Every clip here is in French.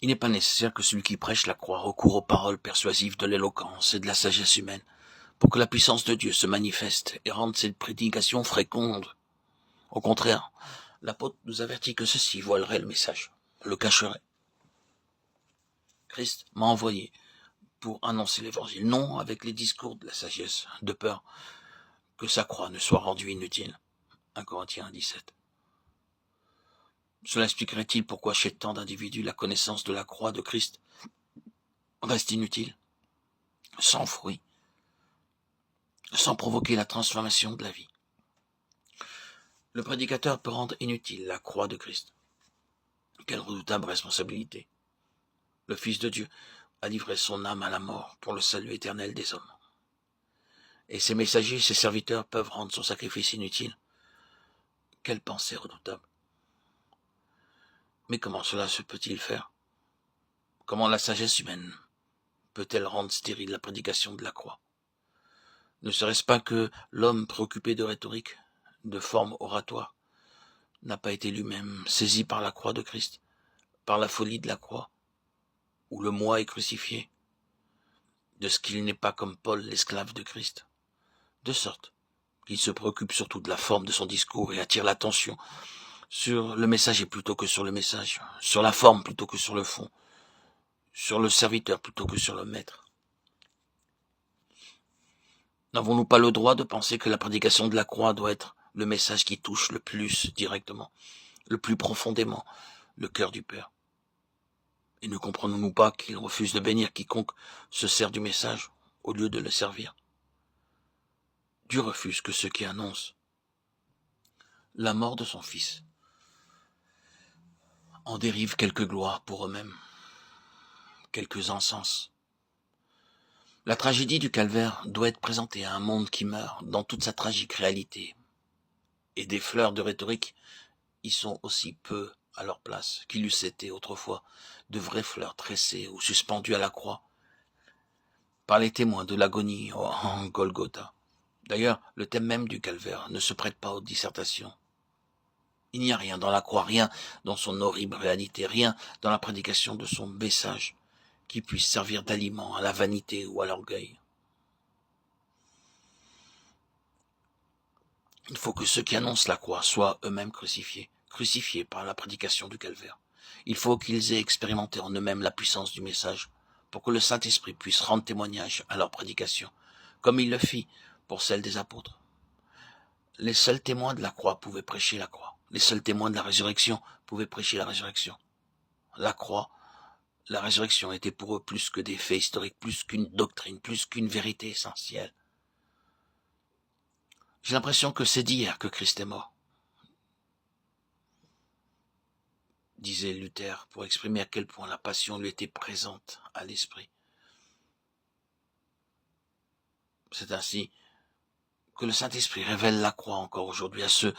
Il n'est pas nécessaire que celui qui prêche la croix recourt aux paroles persuasives de l'éloquence et de la sagesse humaine pour que la puissance de Dieu se manifeste et rende cette prédication féconde. Au contraire, l'apôtre nous avertit que ceci voilerait le message, le cacherait. Christ m'a envoyé pour annoncer l'évangile, non avec les discours de la sagesse, de peur que sa croix ne soit rendue inutile. 1 Corinthiens 17. Cela expliquerait-il pourquoi chez tant d'individus la connaissance de la croix de Christ reste inutile, sans fruit, sans provoquer la transformation de la vie. Le prédicateur peut rendre inutile la croix de Christ. Quelle redoutable responsabilité. Le Fils de Dieu a livré son âme à la mort pour le salut éternel des hommes. Et ses messagers, ses serviteurs peuvent rendre son sacrifice inutile. Quelle pensée redoutable. Mais comment cela se peut-il faire? Comment la sagesse humaine peut-elle rendre stérile la prédication de la croix? Ne serait-ce pas que l'homme préoccupé de rhétorique, de forme oratoire, n'a pas été lui-même saisi par la croix de Christ, par la folie de la croix, où le moi est crucifié, de ce qu'il n'est pas comme Paul, l'esclave de Christ, de sorte qu'il se préoccupe surtout de la forme de son discours et attire l'attention sur le messager plutôt que sur le message, sur la forme plutôt que sur le fond, sur le serviteur plutôt que sur le maître. N'avons-nous pas le droit de penser que la prédication de la croix doit être le message qui touche le plus directement, le plus profondément, le cœur du Père? Et ne comprenons-nous pas qu'il refuse de bénir quiconque se sert du message au lieu de le servir? Dieu refuse que ceux qui annoncent la mort de son Fils en dérivent quelques gloires pour eux-mêmes, quelques encens. La tragédie du calvaire doit être présentée à un monde qui meurt dans toute sa tragique réalité. Et des fleurs de rhétorique y sont aussi peu à leur place qu'il eussent été autrefois de vraies fleurs tressées ou suspendues à la croix par les témoins de l'agonie en Golgotha. D'ailleurs, le thème même du calvaire ne se prête pas aux dissertations. Il n'y a rien dans la croix, rien dans son horrible réalité, rien dans la prédication de son message qui puisse servir d'aliment à la vanité ou à l'orgueil. Il faut que ceux qui annoncent la croix soient eux-mêmes crucifiés par la prédication du calvaire. Il faut qu'ils aient expérimenté en eux-mêmes la puissance du message pour que le Saint-Esprit puisse rendre témoignage à leur prédication, comme il le fit pour celle des apôtres. Les seuls témoins de la croix pouvaient prêcher la croix. Les seuls témoins de la résurrection pouvaient prêcher la résurrection. La croix, la résurrection était pour eux plus que des faits historiques, plus qu'une doctrine, plus qu'une vérité essentielle. J'ai l'impression que c'est d'hier que Christ est mort, disait Luther, pour exprimer à quel point la passion lui était présente à l'esprit. C'est ainsi que le Saint-Esprit révèle la croix encore aujourd'hui à ceux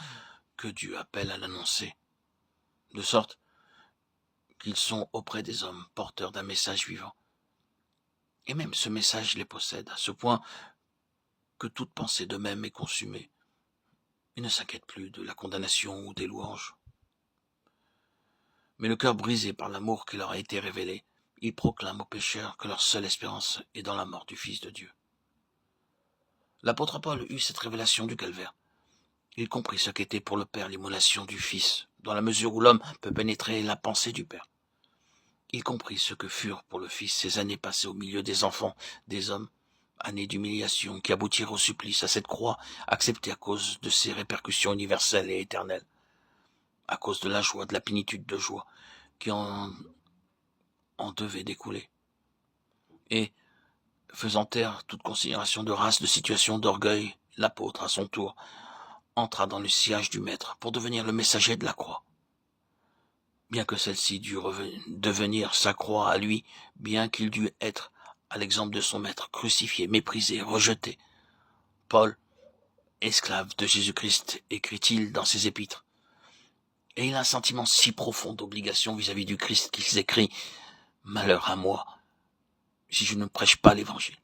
que Dieu appelle à l'annoncer, de sorte qu'ils sont auprès des hommes porteurs d'un message vivant. Et même ce message les possède, à ce point que toute pensée d'eux-mêmes est consumée. Ils ne s'inquiètent plus de la condamnation ou des louanges. Mais le cœur brisé par l'amour qui leur a été révélé, ils proclament aux pécheurs que leur seule espérance est dans la mort du Fils de Dieu. L'apôtre Paul eut cette révélation du calvaire. Il comprit ce qu'était pour le Père l'immolation du Fils, dans la mesure où l'homme peut pénétrer la pensée du Père. Il comprit ce que furent pour le Fils ces années passées au milieu des enfants, des hommes, années d'humiliation qui aboutirent au supplice, à cette croix acceptée à cause de ses répercussions universelles et éternelles, à cause de la joie, de la plénitude de joie qui en devait découler. Et, faisant taire toute considération de race, de situation, d'orgueil, l'apôtre, à son tour, entra dans le sillage du Maître pour devenir le messager de la croix. Bien que celle-ci dût devenir sa croix à lui, bien qu'il dût être, à l'exemple de son Maître, crucifié, méprisé, rejeté. Paul, esclave de Jésus-Christ, écrit-il dans ses épîtres. Et il a un sentiment si profond d'obligation vis-à-vis du Christ qu'il écrit « Malheur à moi, si je ne prêche pas l'Évangile ».